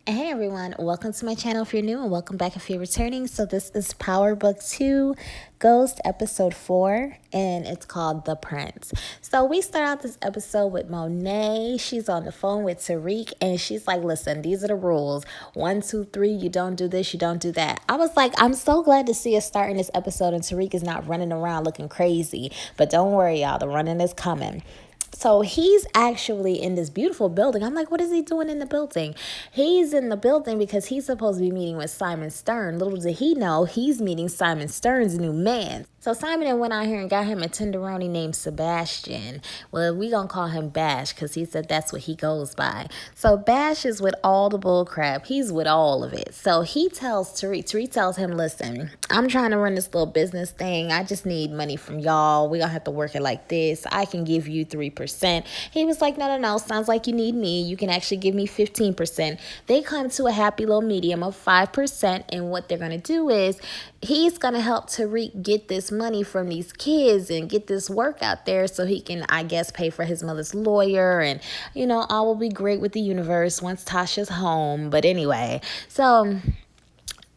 Hey everyone, welcome to my channel if you're new and welcome back if you're returning. So this is Power Book 2 Ghost episode 4 and it's called The Prince. So we start out this episode with Monet. She's on the phone with Tariq and she's like, listen, these are the rules. 1, 2, 3, you don't do this, you don't do that. I was like, I'm so glad to see us starting this episode and Tariq is not running around looking crazy. But don't worry y'all, the running is coming. So he's actually in this beautiful building. I'm like, what is he doing in the building? He's in the building because he's supposed to be meeting with Simon Stern. Little did he know, he's meeting Simon Stern's new man. So Simon then went out here and got him a tenderoni named Sebastian. Well, we gonna call him Bash because he said that's what he goes by. So Bash is with all the bull crap. He's with all of it. So he tells Tariq tells him, listen, I'm trying to run this little business thing. I just need money from y'all. We gonna have to work it like this. I can give you 3%. He was like, no. Sounds like you need me. You can actually give me 15%. They come to a happy little medium of 5%. And what they're gonna do is he's gonna help Tariq get this money from these kids and get this work out there so he can, I guess, pay for his mother's lawyer. And, you know, all will be great with the universe once Tasha's home. But anyway, so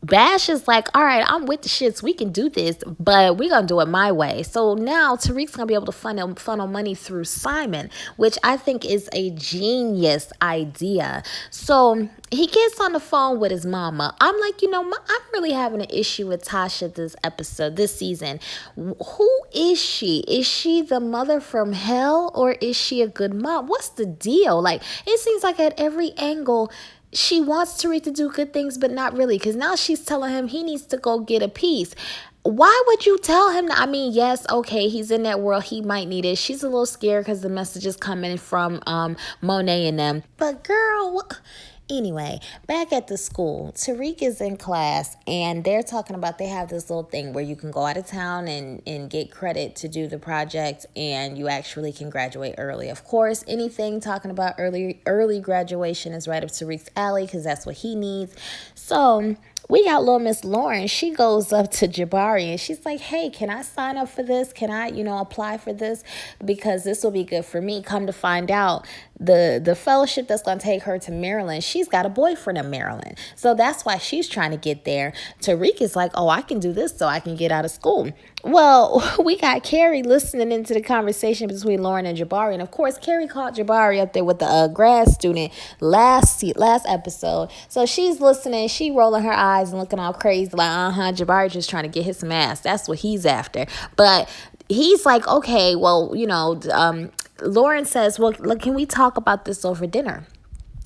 Bash is like, all right, I'm with the shits. We can do this, but we're going to do it my way. So now Tariq's going to be able to funnel money through Simon, which I think is a genius idea. So he gets on the phone with his mama. I'm like, I'm really having an issue with Tasha this season. Who is she? Is she the mother from hell or is she a good mom? What's the deal? Like, it seems like at every angle, she wants Tariq to do good things, but not really. Because now she's telling him he needs to go get a piece. Why would you tell him that? I mean, yes, okay, he's in that world. He might need it. She's a little scared because the message is coming from Monet and them. But girl, anyway, back at the school, Tariq is in class and they're talking about they have this little thing where you can go out of town and get credit to do the project and you actually can graduate early. Of course, anything talking about early graduation is right up Tariq's alley because that's what he needs. So we got little Miss Lauren. She goes up to Jabari and she's like, hey, can I sign up for this? Can I, apply for this? Because this will be good for me. Come to find out, the fellowship that's going to take her to Maryland, she's got a boyfriend in Maryland. So that's why she's trying to get there. Tariq is like, oh, I can do this so I can get out of school. Well, we got Carrie listening into the conversation between Lauren and Jabari. And of course, Carrie caught Jabari up there with the grad student last episode. So she's listening. She rolling her eyes and looking all crazy like, Jabari just trying to get his some ass. That's what he's after. But he's like, okay, well, Lauren says, well, look, can we talk about this over dinner?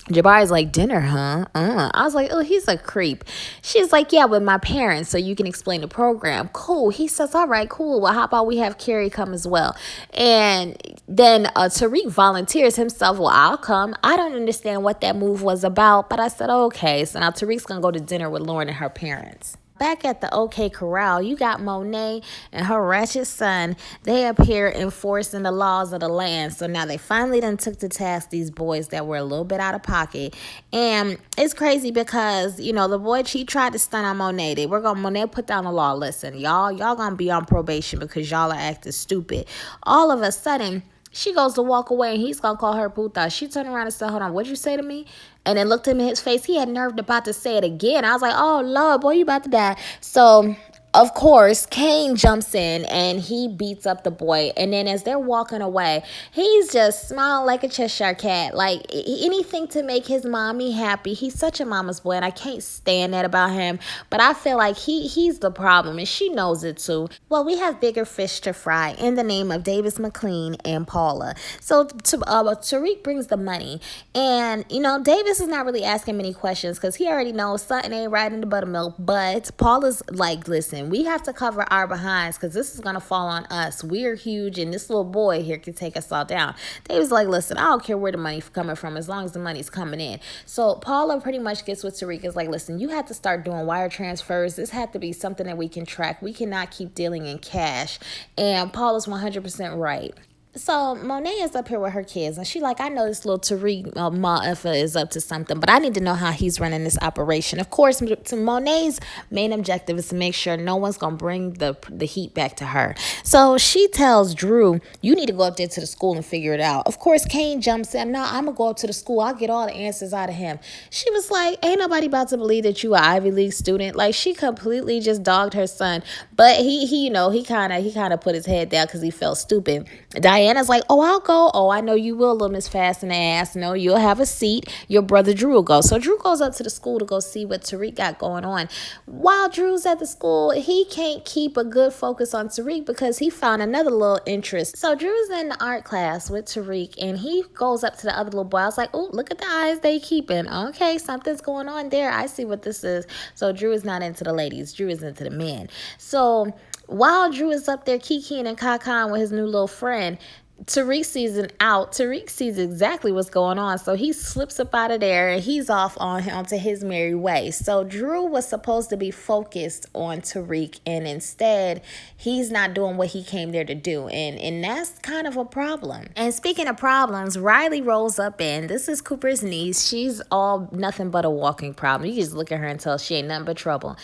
Jabari's like, dinner, huh? I was like, oh, he's a creep. She's like, yeah, with my parents, so you can explain the program. Cool. He says, all right, cool. Well, how about we have Carrie come as well? And then Tariq volunteers himself. Well, I'll come. I don't understand what that move was about, but I said, okay. So now Tariq's going to go to dinner with Lauren and her parents. Back at the OK Corral, you got Monet and her wretched son. They appear enforcing the laws of the land. So now they finally done took to task these boys that were a little bit out of pocket. And it's crazy because, the boy, he tried to stunt on Monet. Monet put down the law. Listen, y'all gonna be on probation because y'all are acting stupid. All of a sudden, she goes to walk away and he's going to call her puta. She turned around and said, hold on, what'd you say to me? And then looked him in his face. He had nerve about to say it again. I was like, oh, Lord, boy, you about to die. So, of course, Kane jumps in and he beats up the boy. And then as they're walking away, he's just smiling like a Cheshire cat. Like anything to make his mommy happy. He's such a mama's boy and I can't stand that about him. But I feel like he's the problem and she knows it too. Well, we have bigger fish to fry in the name of DAIVS MACLEAN and Paula. So Tariq brings the money. And, DAIVS is not really asking many questions because he already knows something ain't right in the buttermilk. But Paula's like, listen, we have to cover our behinds because this is going to fall on us. We're huge and this little boy here can take us all down. They was like, listen, I don't care where the money's coming from as long as the money's coming in. So Paula pretty much gets with Tariq. Is like, listen, you have to start doing wire transfers. This had to be something that we can track. We cannot keep dealing in cash. And Paula's 100% right. So Monet is up here with her kids, and she like, I know this little Tariq Ma is up to something, but I need to know how he's running this operation. Of course, to Monet's main objective is to make sure no one's gonna bring the heat back to her. So she tells Drew, "You need to go up there to the school and figure it out." Of course, Kane jumps in. "No, I'm gonna go up to the school. I'll get all the answers out of him." She was like, "Ain't nobody about to believe that you an Ivy League student." Like, she completely just dogged her son, but he you know, he kind of put his head down because he felt stupid. Diana's like, "Oh, I'll go." "Oh, I know you will, little Miss Fast in the ass. No, you'll have a seat. Your brother Drew will go." So Drew goes up to the school to go see what Tariq got going on. While Drew's at the school, he can't keep a good focus on Tariq because he found another little interest. So Drew's in the art class with Tariq, and he goes up to the other little boy. I was like, "Oh, look at the eyes they keeping. Okay, something's going on there. I see what this is." So Drew is not into the ladies. Drew is into the men. So while Drew is up there kikiing and cacaing with his new little friend, Tariq sees an out. Tariq sees exactly what's going on, so he slips up out of there and he's off onto his merry way. So Drew was supposed to be focused on Tariq, and instead he's not doing what he came there to do, and that's kind of a problem. And speaking of problems, Riley rolls up in. This is Cooper's niece. She's all nothing but a walking problem. You just look at her and tell she ain't nothing but trouble.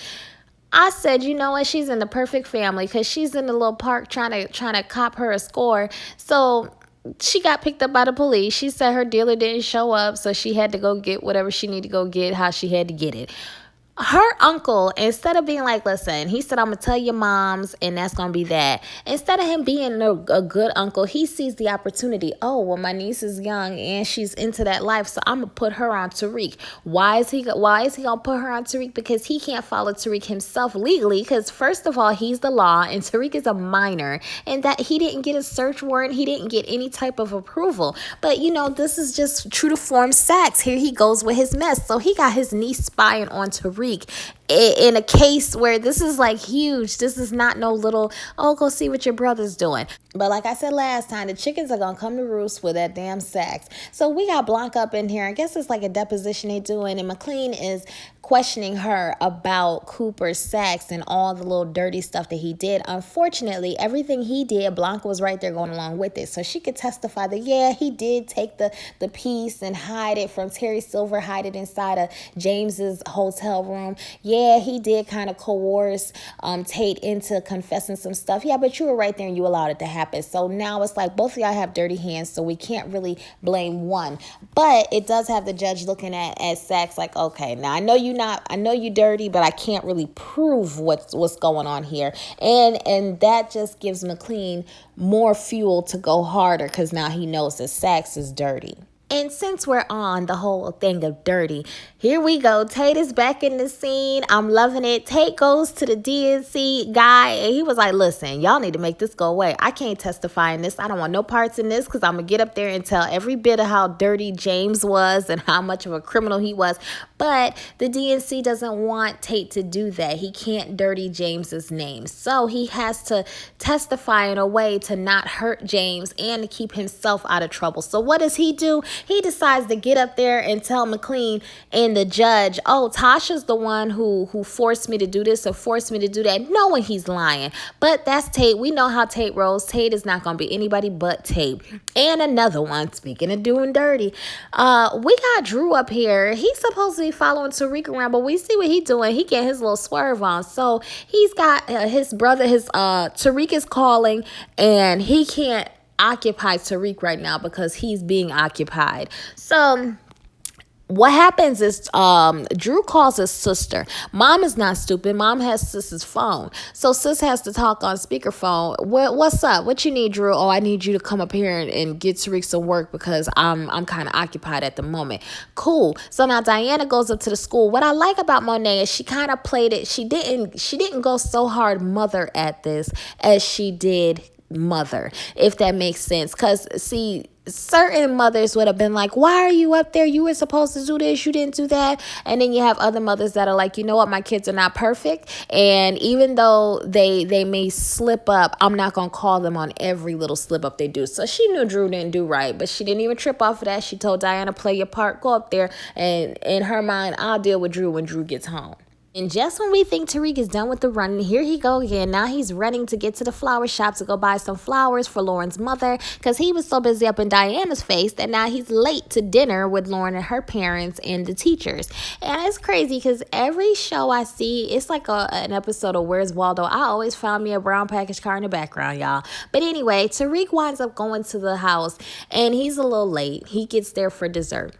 I said, you know what? She's in the perfect family because she's in the little park trying to cop her a score. So she got picked up by the police. She said her dealer didn't show up, so she had to go get whatever she needed to go get, how she had to get it. Her uncle, instead of being like, "Listen," he said, "I'm going to tell your moms, and that's going to be that." Instead of him being a good uncle, he sees the opportunity. "Oh, well, my niece is young, and she's into that life, so I'm going to put her on Tariq." Why is he going to put her on Tariq? Because he can't follow Tariq himself legally, because first of all, he's the law, and Tariq is a minor, and that he didn't get a search warrant. He didn't get any type of approval. But, you know, this is just true to form Sachs. Here he goes with his mess. So he got his niece spying on Tariq in a case where this is like huge. This is not no little, "Oh, go see what your brother's doing." But like I said last time, the chickens are gonna come to roost with that damn Sachs. So we got Blanca up in here. I guess it's like a deposition they doing, and McLean is questioning her about Cooper's Sachs and all the little dirty stuff that he did. Unfortunately, everything he did, Blanca was right there going along with it. So she could testify that, yeah, he did take the piece and hide it from Terry Silver, hide it inside of James's hotel room. Yeah, he did kind of coerce Tate into confessing some stuff. Yeah, but you were right there and you allowed it to happen. So now it's like both of y'all have dirty hands, so we can't really blame one. But it does have the judge looking at Sachs like, okay, now I know you dirty, but I can't really prove what's going on here. And that just gives McLean more fuel to go harder because now he knows that Sachs is dirty. And since we're on the whole thing of dirty, here we go. Tate is back in the scene. I'm loving it. Tate goes to the DNC guy, and he was like, "Listen, y'all need to make this go away. I can't testify in this. I don't want no parts in this because I'm going to get up there and tell every bit of how dirty James was and how much of a criminal he was." But the DNC doesn't want Tate to do that. He can't dirty James's name. So he has to testify in a way to not hurt James and to keep himself out of trouble. So what does he do? He decides to get up there and tell McLean and the judge, "Oh, Tasha's the one who forced me to do this or forced me to do that," knowing he's lying. But that's Tate. We know how Tate rolls. Tate is not going to be anybody but Tate. And another one, speaking of doing dirty, we got Drew up here. He's supposed to be following Tariq around, but we see what he's doing. He get his little swerve on. So he's got his brother, Tariq is calling, and he can't occupy Tariq right now because he's being occupied. So what happens is Drew calls his sister. Mom is not stupid. Mom has Sis's phone. So Sis has to talk on speakerphone. What's up? What you need, Drew? "Oh, I need you to come up here and get Tariq some work because I'm kind of occupied at the moment." Cool. So now Diana goes up to the school. What I like about Monet is she kind of played it. She didn't go so hard mother at this as she did mother, if that makes sense. Because see, certain mothers would have been like, "Why are you up there? You were supposed to do this, you didn't do that." And then you have other mothers that are like, "You know what, my kids are not perfect, and even though they may slip up, I'm not gonna call them on every little slip up they do." So she knew Drew didn't do right, but she didn't even trip off of that. She told Diana, "Play your part, go up there, and in her mind, I'll deal with Drew when Drew gets home." And just when we think Tariq is done with the running, here he go again. Now he's running to get to the flower shop to go buy some flowers for Lauren's mother because he was so busy up in Diana's face that now he's late to dinner with Lauren and her parents and the teachers. And it's crazy because every show I see, it's like an episode of Where's Waldo. I always found me a brown package car in the background, y'all. But anyway, Tariq winds up going to the house and he's a little late. He gets there for dessert.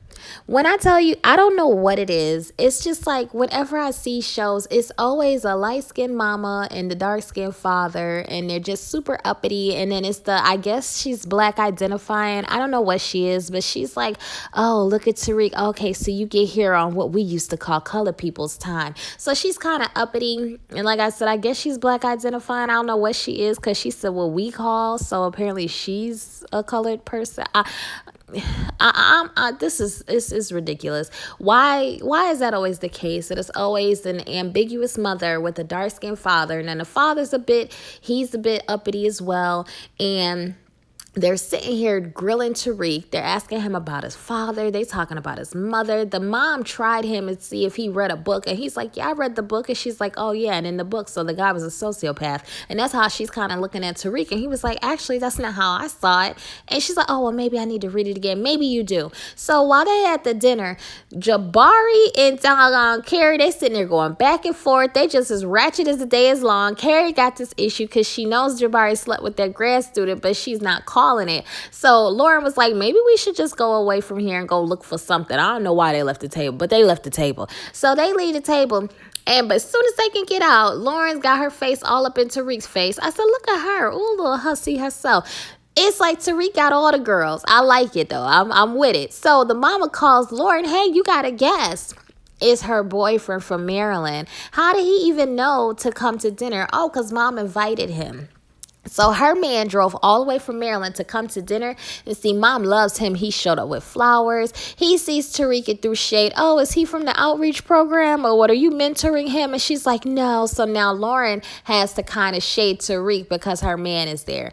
When I tell you, I don't know what it is. It's just like whenever I see shows, it's always a light-skinned mama and the dark-skinned father, and they're just super uppity. And then it's I guess she's black identifying. I don't know what she is, but she's like, oh, look at Tariq. Okay, so you get here on what we used to call colored people's time. So she's kind of uppity. And like I said, I guess she's black identifying. I don't know what she is because she said what we call. So apparently she's a colored person. This is ridiculous. Why is that always the case? It is always an ambiguous mother with a dark skinned father, and then the father's he's a bit uppity as well, and they're sitting here grilling Tariq. They're asking him about his father. They talking about his mother. The mom tried him and see if he read a book. And he's like, yeah, I read the book. And she's like, oh, yeah. And in the book, so the guy was a sociopath. And that's how she's kind of looking at Tariq. And he was like, actually, that's not how I saw it. And she's like, oh, well, maybe I need to read it again. Maybe you do. So while they at the dinner, Jabari and Carrie, they sitting there going back and forth. They just as ratchet as the day is long. Carrie got this issue because she knows Jabari slept with that grad student, but she's not calling it. So Lauren was like, maybe we should just go away from here and go look for something. I don't know why they left the table, but they left the table. So they leave the table. But as soon as they can get out, Lauren's got her face all up in Tariq's face. I said, look at her. Ooh, little hussy herself. It's like Tariq got all the girls. I like it, though. I'm with it. So the mama calls Lauren, hey, you got a guest. It's her boyfriend from Maryland. How did he even know to come to dinner? Oh, because mom invited him. So her man drove all the way from Maryland to come to dinner and see mom loves him. He showed up with flowers. He sees Tariq and threw shade. Oh, is he from the outreach program or what? Are you mentoring him? And she's like, no. So now Lauren has to kind of shade Tariq because her man is there.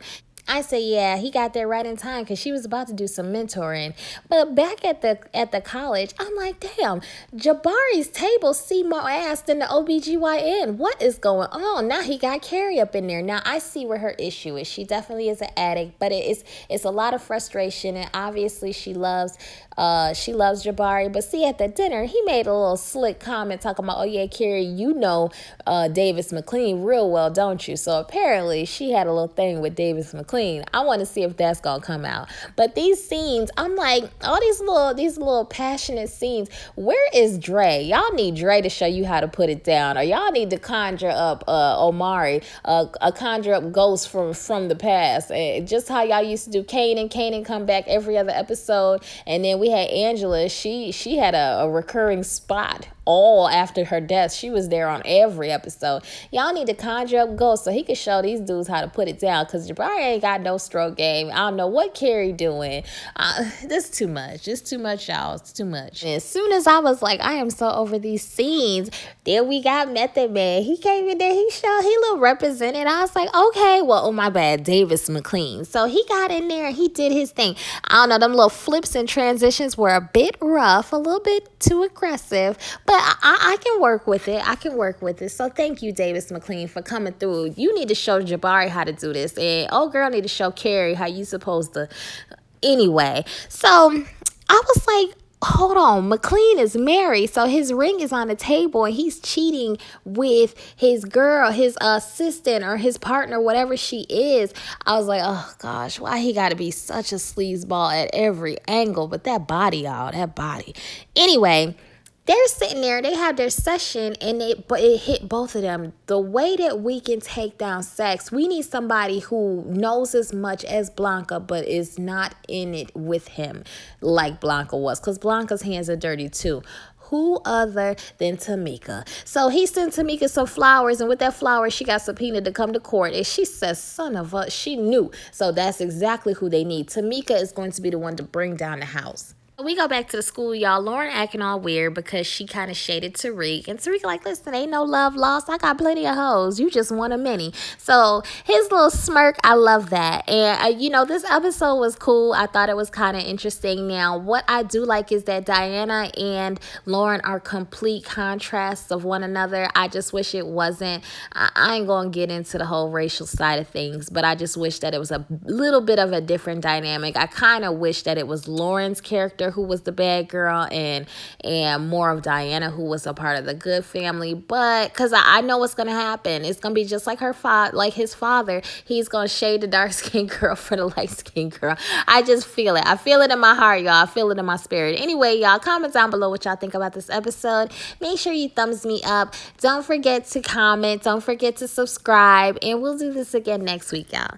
I say, yeah, he got there right in time because she was about to do some mentoring. But back at the college, I'm like, damn, Jabari's table see more ass than the OBGYN. What is going on? Now he got Carrie up in there. Now I see where her issue is. She definitely is an addict, but it's a lot of frustration, and obviously she loves Jabari. But see, at the dinner, he made a little slick comment talking about, oh yeah, Carrie, you know DAIVS MACLEAN real well, don't you? So apparently she had a little thing with DAIVS MACLEAN. I want to see if that's gonna come out. But these scenes, I'm like, all these little passionate scenes. Where is Dre? Y'all need Dre to show you how to put it down, or y'all need to conjure up Omari, conjure up ghosts from the past, just how y'all used to do. Kanan come back every other episode, and then we had Angela. She had a recurring spot all after her death. She was there on every episode. Y'all need to conjure up ghosts so he can show these dudes how to put it down, because Jabari ain't got no stroke game. I don't know what Carrie doing. This is too much. It's too much, y'all. It's too much. And as soon as I was like, I am so over these scenes, then we got Method Man. He came in there. He looked represented. I was like, okay, well, oh my bad, DAIVS MACLEAN. So he got in there and he did his thing. I don't know, them little flips and transitions were a bit rough, a little bit too aggressive, but I can work with it. I can work with it. So thank you, DAIVS MACLEAN, for coming through. You need to show Jabari how to do this, and oh girl need to show Carrie how you supposed to. Anyway, so I was like, hold on, MACLEAN is married, so his ring is on the table and he's cheating with his girl, his assistant or his partner, whatever she is. I was like, oh gosh, why he gotta be such a sleazeball at every angle? But that body, y'all, that body. Anyway, they're sitting there, they have their session, and it hit both of them. The way that we can take down sex, we need somebody who knows as much as Blanca, but is not in it with him like Blanca was, because Blanca's hands are dirty too. Who other than Tamika? So he sent Tamika some flowers, and with that flower, she got subpoenaed to come to court. And she says, son of a, she knew. So that's exactly who they need. Tamika is going to be the one to bring down the house. We go back to the school, y'all. Lauren acting all weird because she kind of shaded Tariq. And Tariq like, listen, ain't no love lost. I got plenty of hoes. You just one of many. So his little smirk, I love that. And, this episode was cool. I thought it was kind of interesting. Now, what I do like is that Diana and Lauren are complete contrasts of one another. I just wish it wasn't. I ain't going to get into the whole racial side of things, but I just wish that it was a little bit of a different dynamic. I kind of wish that it was Lauren's character who was the bad girl and more of Diana who was a part of the good family. But because I know what's gonna happen, it's gonna be just like his father. He's gonna shade the dark skinned girl for the light skinned girl. I just feel it. I feel it in my heart, y'all. I feel it in my spirit. Anyway, y'all, comment down below what y'all think about this episode. Make sure you thumbs me up. Don't forget to comment. Don't forget to subscribe, and we'll do this again next week, y'all.